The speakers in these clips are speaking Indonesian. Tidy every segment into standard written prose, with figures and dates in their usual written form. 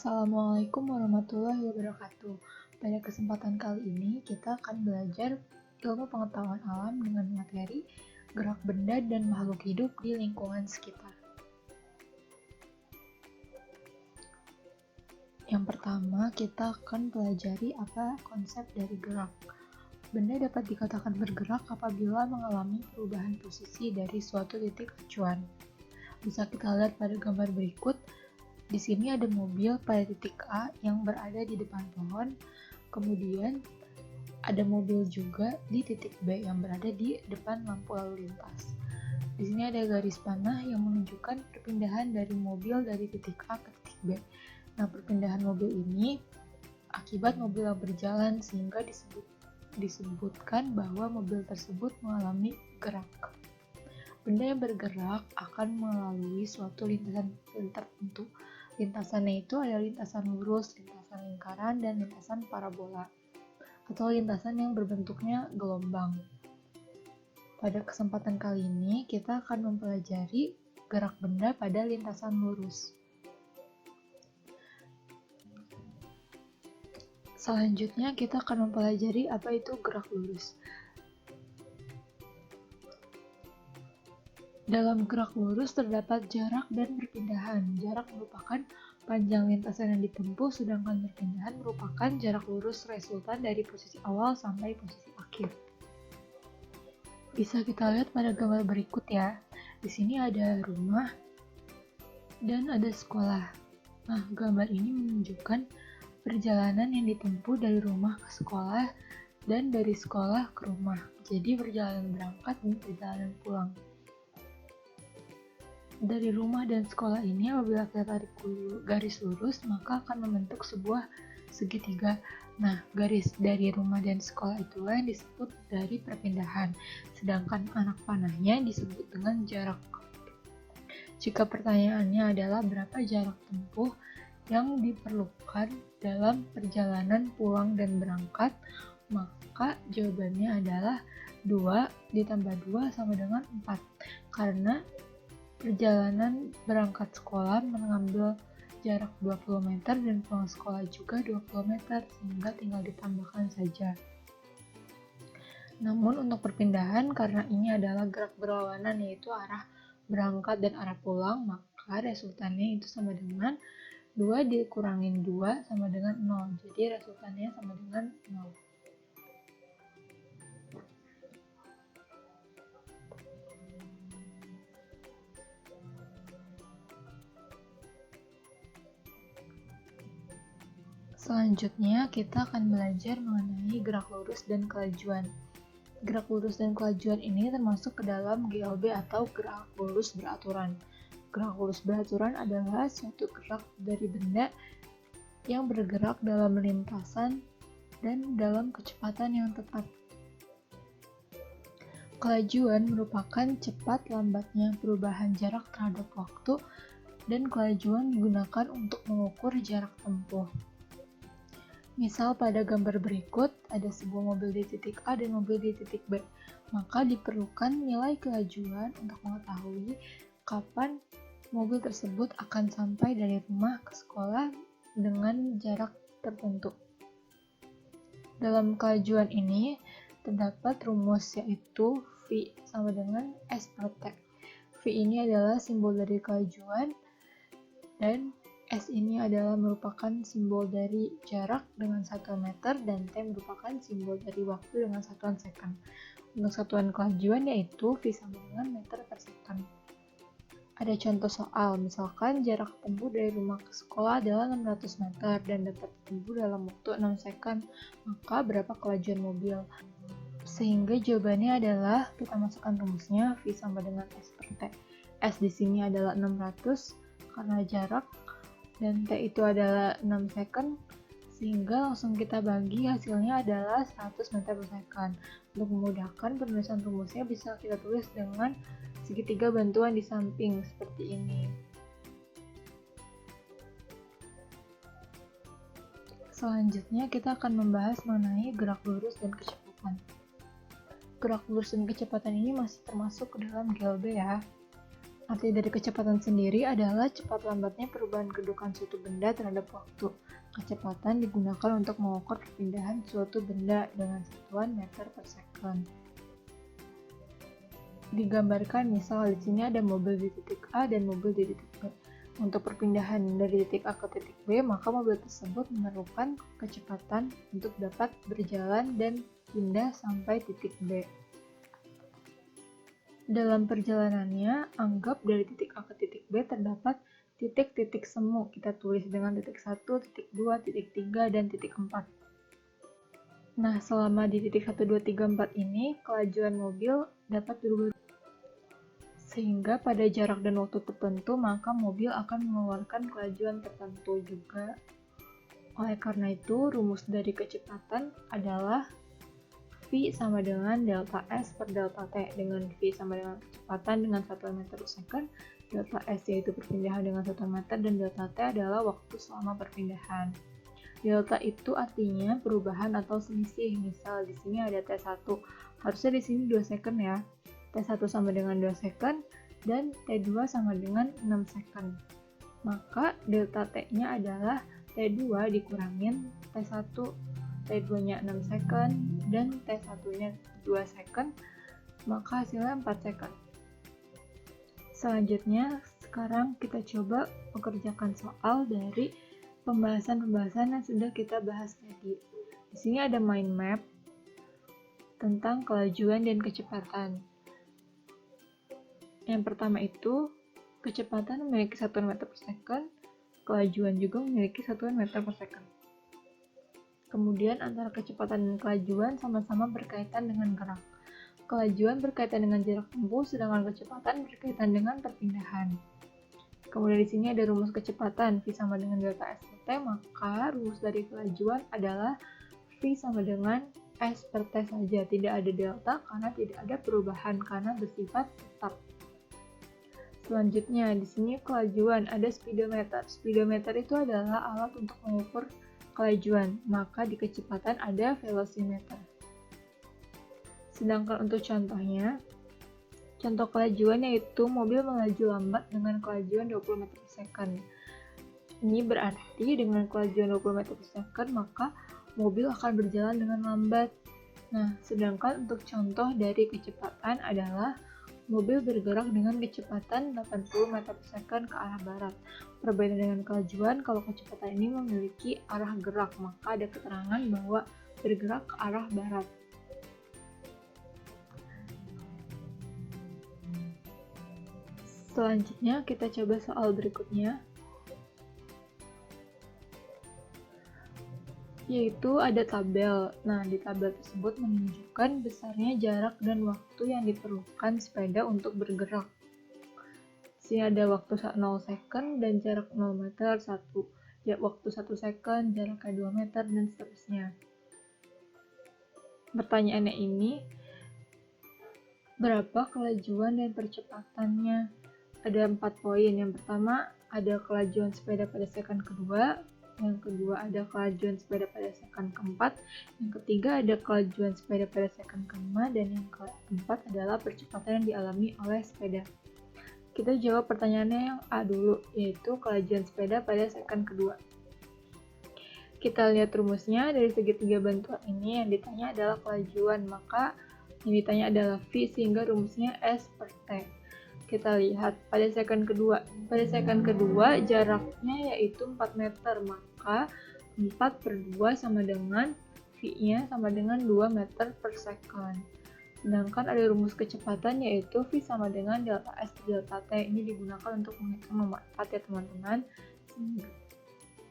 Assalamualaikum warahmatullahi wabarakatuh. Pada kesempatan kali ini, kita akan belajar ilmu pengetahuan alam dengan materi gerak benda dan makhluk hidup di lingkungan sekitar. Yang pertama, kita akan pelajari apa konsep dari gerak. Benda dapat dikatakan bergerak apabila mengalami perubahan posisi dari suatu titik acuan. Bisa kita lihat pada gambar berikut. Di sini ada mobil pada titik A yang berada di depan pohon, kemudian ada mobil juga di titik B yang berada di depan lampu lalu lintas. Di sini ada garis panah yang menunjukkan perpindahan dari mobil dari titik A ke titik B. Nah, perpindahan mobil ini akibat mobil yang berjalan sehingga disebutkan bahwa mobil tersebut mengalami gerak. Benda yang bergerak akan melalui suatu lintasan tertentu. Lintasannya itu ada lintasan lurus, lintasan lingkaran, dan lintasan parabola, atau lintasan yang berbentuknya gelombang. Pada kesempatan kali ini, kita akan mempelajari gerak benda pada lintasan lurus. Selanjutnya, kita akan mempelajari apa itu gerak lurus. Dalam gerak lurus terdapat jarak dan perpindahan. Jarak merupakan panjang lintasan yang ditempuh, sedangkan perpindahan merupakan jarak lurus resultan dari posisi awal sampai posisi akhir. Bisa kita lihat pada gambar berikut ya. Di sini ada rumah dan ada sekolah. Nah, gambar ini menunjukkan perjalanan yang ditempuh dari rumah ke sekolah dan dari sekolah ke rumah. Jadi perjalanan berangkat dan perjalanan pulang. Dari rumah dan sekolah ini, apabila kita tarik garis lurus, maka akan membentuk sebuah segitiga. Nah, garis dari rumah dan sekolah itulah yang disebut dari perpindahan, sedangkan anak panahnya disebut dengan jarak. Jika pertanyaannya adalah berapa jarak tempuh yang diperlukan dalam perjalanan pulang dan berangkat, maka jawabannya adalah 2 ditambah 2 sama dengan 4, karena perjalanan berangkat sekolah mengambil jarak 20 meter dan pulang sekolah juga 20 meter, sehingga tinggal ditambahkan saja. Namun untuk perpindahan, karena ini adalah gerak berlawanan yaitu arah berangkat dan arah pulang, maka resultannya itu sama dengan 2 dikurangin 2 sama dengan 0, jadi resultannya sama dengan 0. Selanjutnya, kita akan belajar mengenai gerak lurus dan kelajuan. Gerak lurus dan kelajuan ini termasuk ke dalam GLB atau gerak lurus beraturan. Gerak lurus beraturan adalah suatu gerak dari benda yang bergerak dalam lintasan dan dalam kecepatan yang tetap. Kelajuan merupakan cepat lambatnya perubahan jarak terhadap waktu, dan kelajuan digunakan untuk mengukur jarak tempuh. Misal pada gambar berikut, ada sebuah mobil di titik A dan mobil di titik B. Maka diperlukan nilai kelajuan untuk mengetahui kapan mobil tersebut akan sampai dari rumah ke sekolah dengan jarak tertentu. Dalam kelajuan ini, terdapat rumus yaitu V sama dengan S per T. V ini adalah simbol dari kelajuan, dan S ini adalah merupakan simbol dari jarak dengan satuan meter, dan T merupakan simbol dari waktu dengan satuan second. Untuk satuan kelajuan yaitu V sama dengan meter per second. Ada contoh soal, misalkan jarak tempuh dari rumah ke sekolah adalah 600 meter dan dapat ditempuh dalam waktu 6 second, maka berapa kelajuan mobil? Sehingga jawabannya adalah, kita masukkan rumusnya, V sama dengan S per T. S di sini adalah 600 karena jarak, dan T itu adalah 6 second, sehingga langsung kita bagi, hasilnya adalah 100 meter per second. Untuk memudahkan penulisan rumusnya bisa kita tulis dengan segitiga bantuan di samping seperti ini. Selanjutnya kita akan membahas mengenai gerak lurus dan kecepatan. Gerak lurus dan kecepatan ini masih termasuk ke dalam GLB ya. Arti dari kecepatan sendiri adalah cepat lambatnya perubahan kedudukan suatu benda terhadap waktu. Kecepatan digunakan untuk mengukur perpindahan suatu benda dengan satuan meter per second. Digambarkan misal di sini ada mobil di titik A dan mobil di titik B. Untuk perpindahan dari titik A ke titik B, maka mobil tersebut memerlukan kecepatan untuk dapat berjalan dan pindah sampai titik B. Dalam perjalanannya, anggap dari titik A ke titik B terdapat titik-titik semu. Kita tulis dengan titik 1, titik 2, titik 3, dan titik 4. Nah, selama di titik 1, 2, 3, 4 ini, kelajuan mobil dapat berubah. Sehingga pada jarak dan waktu tertentu, maka mobil akan mengeluarkan kelajuan tertentu juga. Oleh karena itu, rumus dari kecepatan adalah V sama dengan delta S per delta T, dengan V sama dengan kecepatan dengan satuan meter per second, delta S yaitu perpindahan dengan satuan meter, dan delta T adalah waktu selama perpindahan. Delta itu artinya perubahan atau selisih. Misal di sini ada T1, harusnya di sini 2 second ya. T1 sama dengan 2 second dan T2 sama dengan 6 second. Maka delta T-nya adalah T2 dikurangin T1. T2-nya 6 second dan T1-nya 2 second, maka hasilnya 4 second. Selanjutnya, sekarang kita coba mengerjakan soal dari pembahasan-pembahasan yang sudah kita bahas tadi. Di sini ada mind map tentang kelajuan dan kecepatan. Yang pertama itu, kecepatan memiliki satuan meter per second, kelajuan juga memiliki satuan meter per second. Kemudian antara kecepatan dan kelajuan sama-sama berkaitan dengan gerak. Kelajuan berkaitan dengan jarak tempuh, sedangkan kecepatan berkaitan dengan perpindahan. Kemudian di sini ada rumus kecepatan, V sama dengan delta S per T, maka rumus dari kelajuan adalah V sama dengan S per T saja, tidak ada delta karena tidak ada perubahan karena bersifat tetap. Selanjutnya di sini kelajuan ada speedometer. Speedometer itu adalah alat untuk mengukur kelajuan, maka di kecepatan ada velocimeter. Sedangkan untuk contohnya, contoh kelajuan yaitu mobil melaju lambat dengan kelajuan 20 meter per second. Ini berarti dengan kelajuan 20 meter per second, maka mobil akan berjalan dengan lambat. Nah, sedangkan untuk contoh dari kecepatan adalah mobil bergerak dengan kecepatan 80 meter per second ke arah barat. Berbeda dengan kelajuan, kalau kecepatan ini memiliki arah gerak, maka ada keterangan bahwa bergerak ke arah barat. Selanjutnya, kita coba soal berikutnya, yaitu ada tabel. Nah, di tabel tersebut menunjukkan besarnya jarak dan waktu yang diperlukan sepeda untuk bergerak. Di sini ada waktu 0 second dan jarak 0 meter, waktu 1 second, jaraknya 2 meter, dan seterusnya. Pertanyaannya ini, berapa kelajuan dan percepatannya? Ada 4 poin. Yang pertama, ada kelajuan sepeda pada second kedua. Yang kedua, ada kelajuan sepeda pada second keempat. Yang ketiga, ada kelajuan sepeda pada second kelima. Dan yang keempat adalah percepatan yang dialami oleh sepeda. Kita jawab pertanyaannya yang A dulu, yaitu kelajuan sepeda pada second kedua. Kita lihat rumusnya, dari segitiga bantuan ini yang ditanya adalah kelajuan, maka yang ditanya adalah V, sehingga rumusnya S per T. Kita lihat pada second kedua. Pada second kedua jaraknya yaitu 4 meter, maka 4 per 2 sama dengan V-nya sama dengan 2 meter per second. Sedangkan ada rumus kecepatan yaitu V sama dengan delta S per delta T. Ini digunakan untuk menghitung nomor 4 ya teman-teman.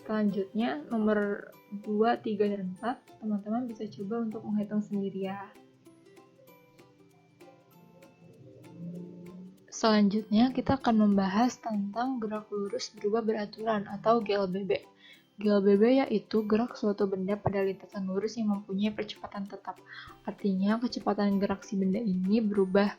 Selanjutnya nomor 2, 3, dan 4 teman-teman bisa coba untuk menghitung sendiri ya. Selanjutnya kita akan membahas tentang gerak lurus berubah beraturan atau GLBB. GLBB yaitu gerak suatu benda pada lintasan lurus yang mempunyai percepatan tetap. Artinya kecepatan gerak si benda ini berubah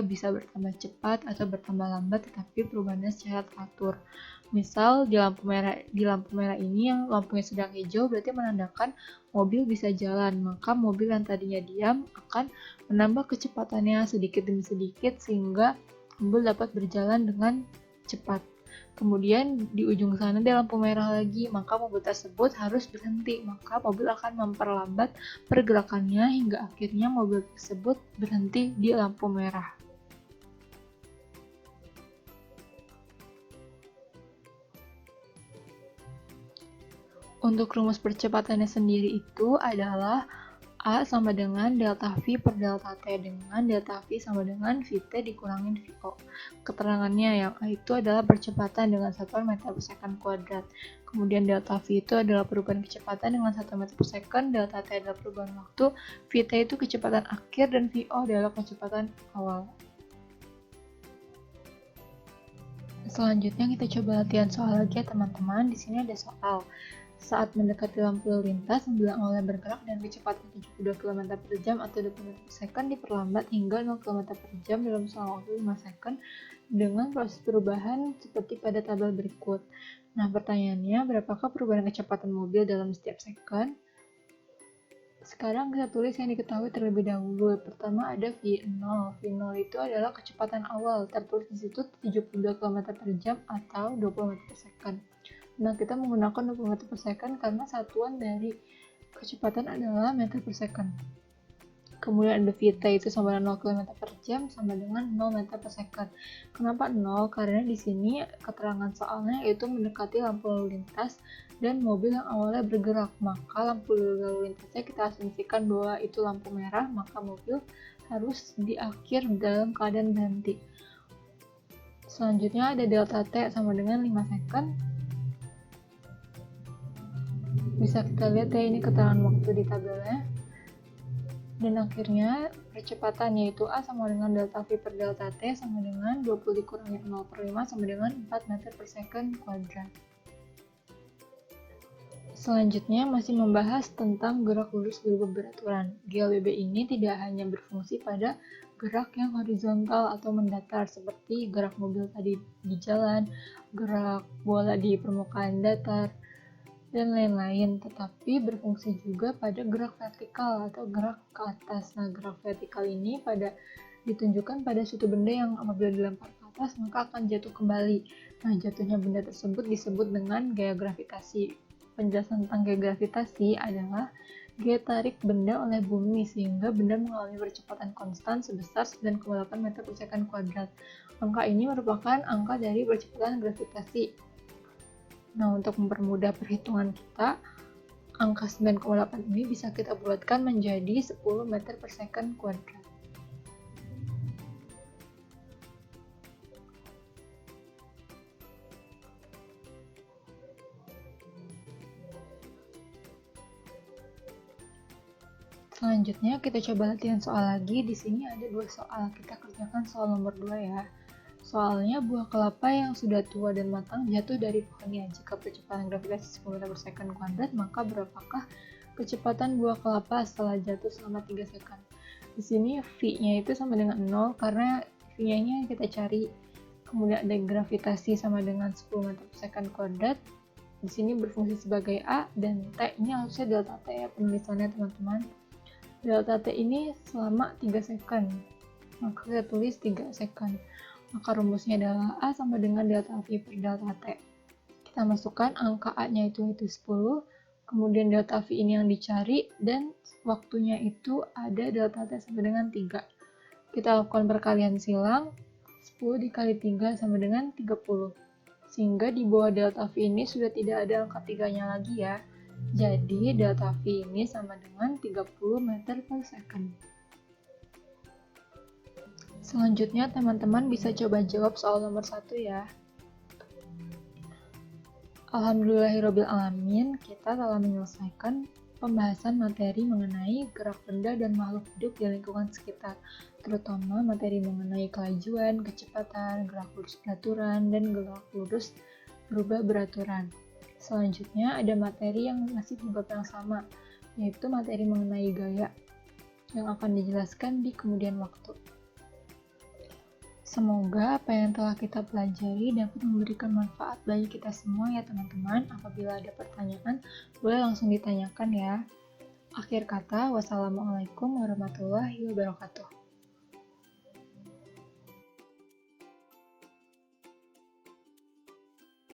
bisa bertambah cepat atau bertambah lambat, tetapi perubahannya secara teratur. Misal di lampu merah ini yang lampunya sedang hijau berarti menandakan mobil bisa jalan, maka mobil yang tadinya diam akan menambah kecepatannya sedikit demi sedikit sehingga mobil dapat berjalan dengan cepat. Kemudian di ujung sana ada lampu merah lagi, maka mobil tersebut harus berhenti, maka mobil akan memperlambat pergerakannya hingga akhirnya mobil tersebut berhenti di lampu merah. Untuk rumus percepatannya sendiri itu adalah A sama dengan delta V per delta T, dengan delta V sama dengan Vt dikurangin Vo. Keterangannya yang A itu adalah percepatan dengan satuan meter per second kuadrat. Kemudian delta V itu adalah perubahan kecepatan dengan 1 meter per second, delta T adalah perubahan waktu, Vt itu kecepatan akhir, dan Vo adalah kecepatan awal. Selanjutnya kita coba latihan soal lagi ya teman-teman. Di sini ada soal. Saat mendekati lampu lalu lintas, mobil yang awalnya bergerak dengan kecepatan 72 km per jam atau 20 meter per second diperlambat hingga 0 km per jam dalam selang waktu 5 second dengan proses perubahan seperti pada tabel berikut. Nah, pertanyaannya, berapakah perubahan kecepatan mobil dalam setiap second? Sekarang kita tulis yang diketahui terlebih dahulu. Pertama ada V0. V0 itu adalah kecepatan awal, tertulis di situ 72 km per jam atau 20 meter per second. Nah, kita menggunakan 20 meter per second karena satuan dari kecepatan adalah meter per second. Kemudian ada Vt itu sama dengan 0 km per jam sama dengan 0 meter per second. Kenapa 0? Karena di sini keterangan soalnya yaitu mendekati lampu lalu lintas dan mobil yang awalnya bergerak. Maka lampu lalu lintasnya kita asumsikan bahwa itu lampu merah, maka mobil harus di akhir dalam keadaan berhenti. Selanjutnya ada delta T sama dengan 5 second. Bisa kita lihat ya, ini keterangan waktu di tabelnya. Dan akhirnya percepatan yaitu A sama dengan delta V per delta T sama dengan 20 dikurangi 0 per 5 sama dengan 4 meter per second kuadrat. Selanjutnya masih membahas tentang gerak lurus berubah beraturan. GLBB ini tidak hanya berfungsi pada gerak yang horizontal atau mendatar seperti gerak mobil tadi di jalan, gerak bola di permukaan datar, dan lain-lain, tetapi berfungsi juga pada gerak vertikal atau gerak ke atas. Nah, gerak vertikal ini ditunjukkan pada suatu benda yang apabila dilempar ke atas maka akan jatuh kembali. Nah, jatuhnya benda tersebut disebut dengan gaya gravitasi. Penjelasan tentang gaya gravitasi adalah gaya tarik benda oleh bumi sehingga benda mengalami percepatan konstan sebesar 9,8 meter per second kuadrat. Angka ini merupakan angka dari percepatan gravitasi. Nah, untuk mempermudah perhitungan kita, angka 9,8 ini bisa kita buatkan menjadi 10 meter per second kuadrat. Selanjutnya kita coba latihan soal lagi. Di sini ada 2 soal. Kita kerjakan soal nomor 2 ya. Soalnya buah kelapa yang sudah tua dan matang jatuh dari pohonnya. Jika percepatan gravitasi 10 meter per second kuadrat, maka berapakah kecepatan buah kelapa setelah jatuh selama 3 second? Di sini V-nya itu sama dengan 0 karena V-nya kita cari. Kemudian ada gravitasi sama dengan 10 meter per second kuadrat. Di sini berfungsi sebagai A dan T-nya harusnya delta T ya penulisannya teman-teman. Delta T ini selama 3 second. Maka kita tulis 3 second. Maka rumusnya adalah A sama dengan delta V per delta T. Kita masukkan angka A-nya itu 10, kemudian delta V ini yang dicari, dan waktunya itu ada delta T sama dengan 3. Kita lakukan perkalian silang, 10 dikali 3 sama dengan 30. Sehingga di bawah delta V ini sudah tidak ada angka 3-nya lagi ya. Jadi delta V ini sama dengan 30 meter per second. Selanjutnya teman-teman bisa coba jawab soal nomor 1 ya. Alhamdulillahirobbilalamin, kita telah menyelesaikan pembahasan materi mengenai gerak benda dan makhluk hidup di lingkungan sekitar, terutama materi mengenai kelajuan, kecepatan, gerak lurus beraturan, dan gerak lurus berubah beraturan. Selanjutnya ada materi yang masih di bab yang sama, yaitu materi mengenai gaya, yang akan dijelaskan di kemudian waktu. Semoga apa yang telah kita pelajari dapat memberikan manfaat bagi kita semua ya teman-teman. Apabila ada pertanyaan, boleh langsung ditanyakan ya. Akhir kata, wassalamualaikum warahmatullahi wabarakatuh.